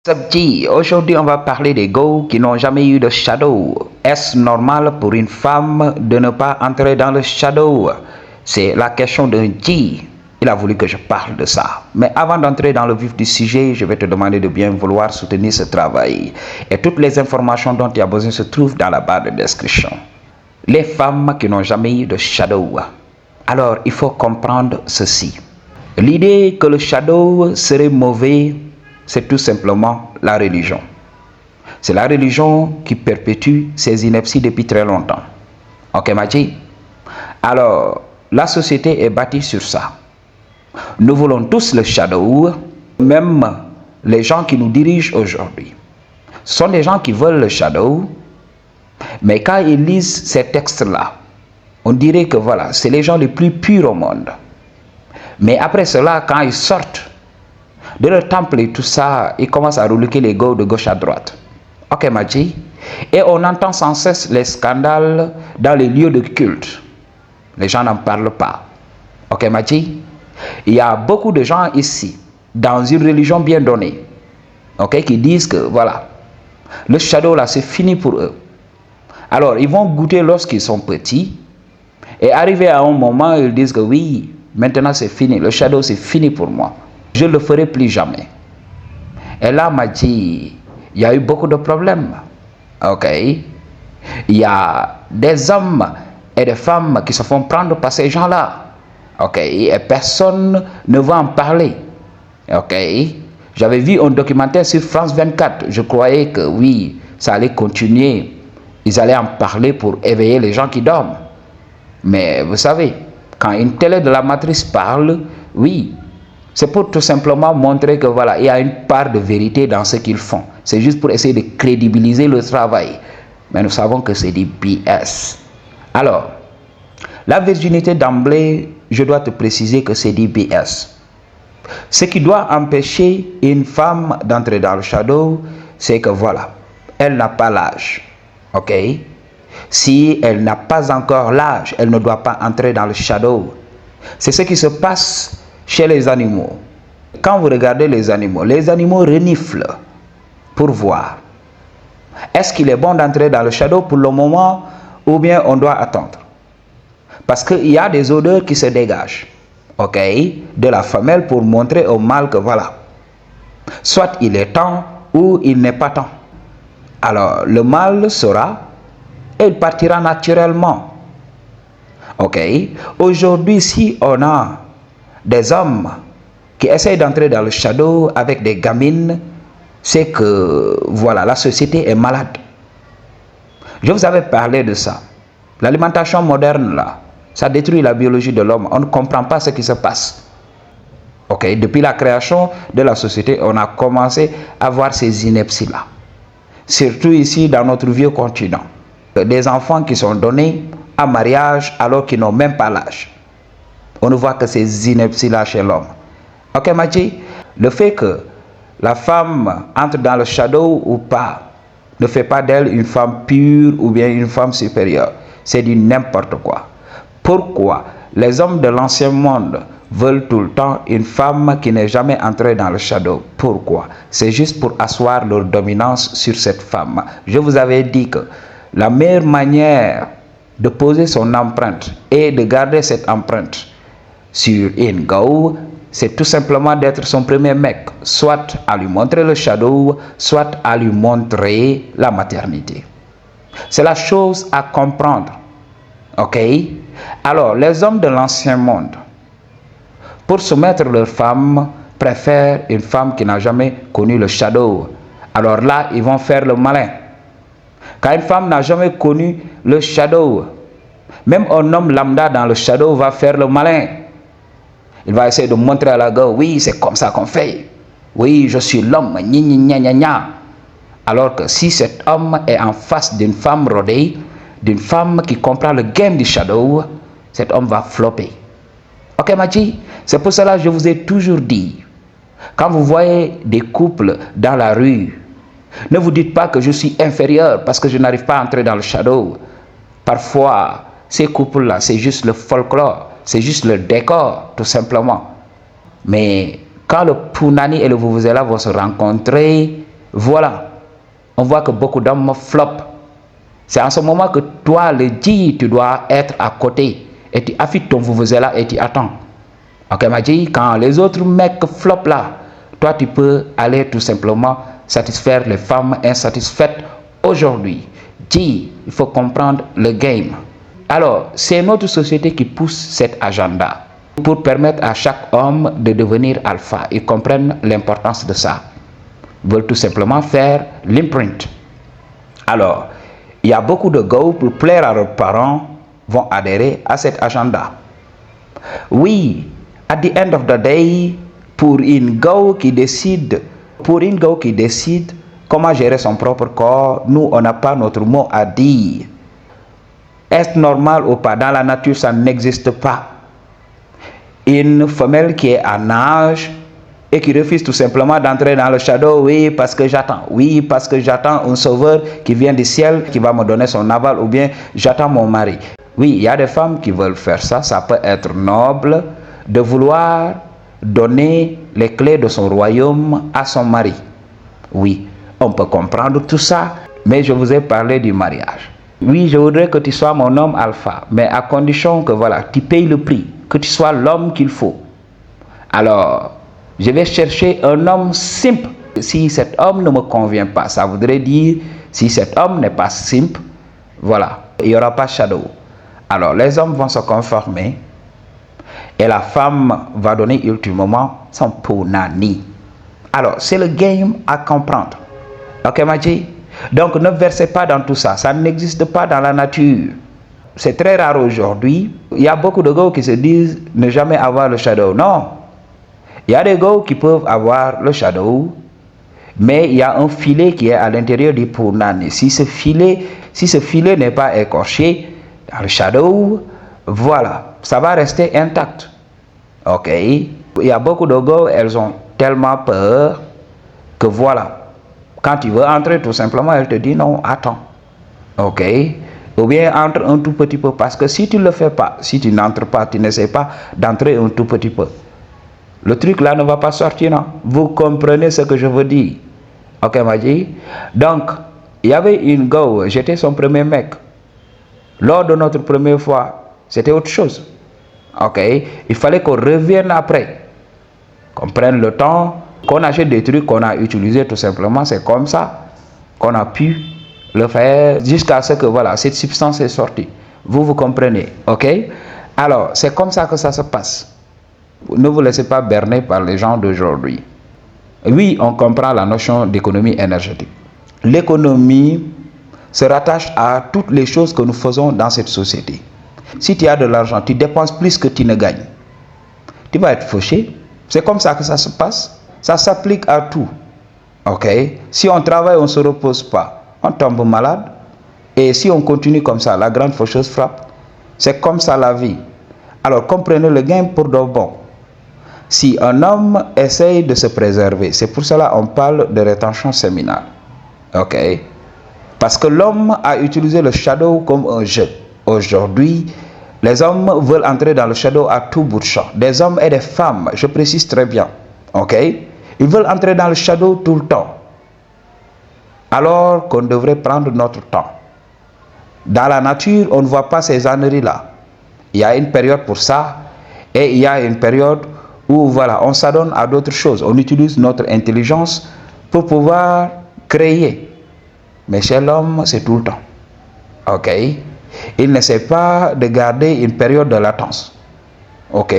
Sabji, aujourd'hui on va parler des go qui n'ont jamais eu de shadow. Est-ce normal pour une femme de ne pas entrer dans le shadow? C'est la question d'un G. Il a voulu que je parle de ça. Mais avant d'entrer dans le vif du sujet, je vais te demander de bien vouloir soutenir ce travail. Et toutes les informations dont tu as besoin se trouvent dans la barre de description. Les femmes qui n'ont jamais eu de shadow. Alors, il faut comprendre ceci. L'idée que le shadow serait mauvais, c'est tout simplement la religion. C'est la religion qui perpétue ces inepties depuis très longtemps. Ok, Maji? Alors, la société est bâtie sur ça. Nous voulons tous le shadow, même les gens qui nous dirigent aujourd'hui. Ce sont des gens qui veulent le shadow, mais quand ils lisent ces textes-là, on dirait que voilà, c'est les gens les plus purs au monde. Mais après cela, quand ils sortent de leur temple et tout ça, ils commencent à reluquer les go de gauche à droite. Ok, Maji? Et on entend sans cesse les scandales dans les lieux de culte. Les gens n'en parlent pas. Ok, Maji? Il y a beaucoup de gens ici, dans une religion bien donnée, ok, qui disent que voilà, le shadow là, c'est fini pour eux. Alors, ils vont goûter lorsqu'ils sont petits, et arrivé à un moment, ils disent que oui, maintenant c'est fini, le shadow c'est fini pour moi. Je ne le ferai plus jamais. Et là, m'a dit, il y a eu beaucoup de problèmes. Ok? Il y a des hommes et des femmes qui se font prendre par ces gens-là. Ok? Et personne ne va en parler. Ok? J'avais vu un documentaire sur France 24. Je croyais que oui, ça allait continuer. Ils allaient en parler pour éveiller les gens qui dorment. Mais vous savez, quand une télé de la matrice parle, oui, c'est pour tout simplement montrer que voilà, il y a une part de vérité dans ce qu'ils font. C'est juste pour essayer de crédibiliser le travail. Mais nous savons que c'est du BS. Alors, la virginité d'emblée, je dois te préciser que c'est du BS. Ce qui doit empêcher une femme d'entrer dans le shadow, c'est que voilà, elle n'a pas l'âge. Ok? Si elle n'a pas encore l'âge, elle ne doit pas entrer dans le shadow. C'est ce qui se passe chez les animaux. Quand vous regardez les animaux reniflent pour voir. Est-ce qu'il est bon d'entrer dans le shadow pour le moment ou bien on doit attendre? Parce qu'il y a des odeurs qui se dégagent, ok, de la femelle pour montrer au mâle que voilà, soit il est temps ou il n'est pas temps. Alors le mâle saura et il partira naturellement. Ok, aujourd'hui si on a des hommes qui essayent d'entrer dans le shadow avec des gamines, c'est que voilà, la société est malade. Je vous avais parlé de ça. L'alimentation moderne là, ça détruit la biologie de l'homme. On ne comprend pas ce qui se passe. Ok, depuis la création de la société, on a commencé à voir ces inepties là. Surtout ici dans notre vieux continent. Des enfants qui sont donnés à mariage alors qu'ils n'ont même pas l'âge. On ne voit que ces inepties-là chez l'homme. Ok, Maji? Le fait que la femme entre dans le shadow ou pas ne fait pas d'elle une femme pure ou bien une femme supérieure. C'est du n'importe quoi. Pourquoi les hommes de l'ancien monde veulent tout le temps une femme qui n'est jamais entrée dans le shadow? Pourquoi? C'est juste pour asseoir leur dominance sur cette femme. Je vous avais dit que la meilleure manière de poser son empreinte et de garder cette empreinte sur une go, c'est tout simplement d'être son premier mec, soit à lui montrer le shadow, soit à lui montrer la maternité. C'est la chose à comprendre. Ok? Alors, les hommes de l'ancien monde, pour soumettre leur femme, préfèrent une femme qui n'a jamais connu le shadow. Alors là, ils vont faire le malin. Quand une femme n'a jamais connu le shadow, même un homme lambda dans le shadow va faire le malin. Il va essayer de montrer à la go, oui, c'est comme ça qu'on fait. Oui, je suis l'homme, gna gna gna gna. Alors que si cet homme est en face d'une femme rodée, d'une femme qui comprend le game du shadow, cet homme va flopper. Ok, Maji? C'est pour cela que je vous ai toujours dit, quand vous voyez des couples dans la rue, ne vous dites pas que je suis inférieur parce que je n'arrive pas à entrer dans le shadow. Parfois, ces couples-là, c'est juste le folklore, c'est juste le décor, tout simplement. Mais quand le Punani et le Vuvuzela vont se rencontrer, Voilà. On voit que beaucoup d'hommes flopent. C'est en ce moment que toi, le dit, tu dois être à côté. Et tu affûtes ton vuvuzela et tu attends. Ok, m'a dit, quand les autres mecs flopent là, toi, tu peux aller tout simplement satisfaire les femmes insatisfaites aujourd'hui. Dis, il faut comprendre le game. Alors, c'est notre société qui pousse cet agenda pour permettre à chaque homme de devenir alpha. Ils comprennent l'importance de ça. Ils veulent tout simplement faire l'imprint. Alors, il y a beaucoup de gars pour plaire à leurs parents vont adhérer à cet agenda. Oui, at the end of the day, pour une go qui décide comment gérer son propre corps, nous, on n'a pas notre mot à dire. Est-ce normal ou pas? Dans la nature, ça n'existe pas. Une femelle qui est en âge et qui refuse tout simplement d'entrer dans le shadow, oui, parce que j'attends un sauveur qui vient du ciel, qui va me donner son aval, ou bien j'attends mon mari. Oui, il y a des femmes qui veulent faire ça, ça peut être noble de vouloir donner les clés de son royaume à son mari. Oui, on peut comprendre tout ça, mais je vous ai parlé du mariage. Oui, je voudrais que tu sois mon homme alpha, mais à condition que voilà, tu payes le prix, que tu sois l'homme qu'il faut. Alors, je vais chercher un homme simple. Si cet homme ne me convient pas, ça voudrait dire, si cet homme n'est pas simple, voilà, il n'y aura pas shadow. Alors, les hommes vont se conformer et la femme va donner ultimement son punani. Alors, c'est le game à comprendre. Ok, Maji? Donc, ne versez pas dans tout ça. Ça n'existe pas dans la nature. C'est très rare aujourd'hui. Il y a beaucoup de gars qui se disent ne jamais avoir le shadow. Non. Il y a des gars qui peuvent avoir le shadow, mais il y a un filet qui est à l'intérieur du punani. Si ce filet n'est pas écorché dans le shadow, voilà, ça va rester intact. Ok. Il y a beaucoup de gars, elles ont tellement peur que voilà, quand tu veux entrer, tout simplement, elle te dit non, attends. Ok. Ou bien entre un tout petit peu, parce que si tu ne le fais pas, si tu n'entres pas, tu n'essaies pas d'entrer un tout petit peu, le truc là ne va pas sortir, non? Vous comprenez ce que je veux dire? Ok, Maji? Donc, il y avait une go, j'étais son premier mec. Lors de notre première fois, c'était autre chose. Ok? Il fallait qu'on revienne après. Qu'on prenne le temps, qu'on achète des trucs qu'on a utilisés tout simplement. C'est comme ça qu'on a pu le faire jusqu'à ce que voilà, cette substance est sortie. Vous comprenez? Ok? Alors, c'est comme ça que ça se passe. Ne vous laissez pas berner par les gens d'aujourd'hui. Oui, on comprend la notion d'économie énergétique. L'économie se rattache à toutes les choses que nous faisons dans cette société. Si tu as de l'argent, tu dépenses plus que tu ne gagnes. Tu vas être fauché. C'est comme ça que ça se passe. Ça s'applique à tout. Ok? Si on travaille, on ne se repose pas. On tombe malade. Et si on continue comme ça, la grande faucheuse frappe. C'est comme ça la vie. Alors comprenez le gain pour de bon. Si un homme essaye de se préserver, c'est pour cela qu'on parle de rétention séminale. Ok? Parce que l'homme a utilisé le shadow comme un jeu. Aujourd'hui, les hommes veulent entrer dans le shadow à tout bout de champ. Des hommes et des femmes, je précise très bien. Ok? Ils veulent entrer dans le shadow tout le temps. Alors qu'on devrait prendre notre temps. Dans la nature, on ne voit pas ces âneries-là. Il y a une période pour ça et il y a une période où voilà, on s'adonne à d'autres choses. On utilise notre intelligence pour pouvoir créer. Mais chez l'homme, c'est tout le temps. Ok? Il n'essaie pas de garder une période de latence. Ok?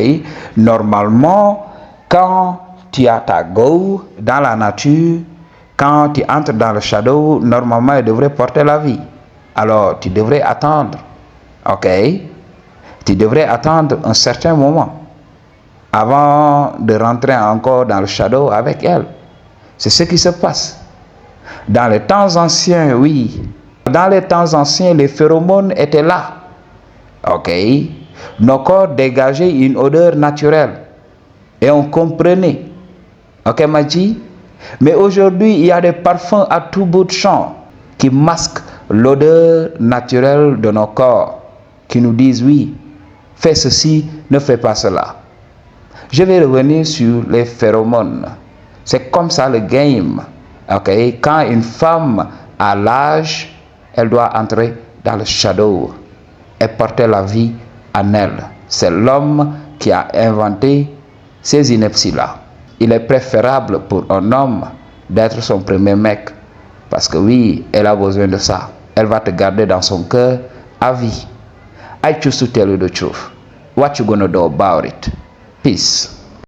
Normalement, quand tu as ta go dans la nature, quand tu entres dans le shadow, normalement, il devrait porter la vie. Alors, tu devrais attendre. Ok? Tu devrais attendre un certain moment avant de rentrer encore dans le shadow avec elle. C'est ce qui se passe. Dans les temps anciens, oui. Dans les temps anciens, les phéromones étaient là. Ok? Nos corps dégageaient une odeur naturelle. Et on comprenait. Ok, Maji? Mais aujourd'hui, il y a des parfums à tout bout de champ qui masquent l'odeur naturelle de nos corps. Qui nous disent, oui, fais ceci, ne fais pas cela. Je vais revenir sur les phéromones. C'est comme ça le game. Ok, quand une femme a l'âge, elle doit entrer dans le shadow et porter la vie en elle. C'est l'homme qui a inventé ces inepties-là. Il est préférable pour un homme d'être son premier mec. Parce que oui, elle a besoin de ça. Elle va te garder dans son cœur à vie. I choose to tell you the truth. What you gonna do about it? Peace.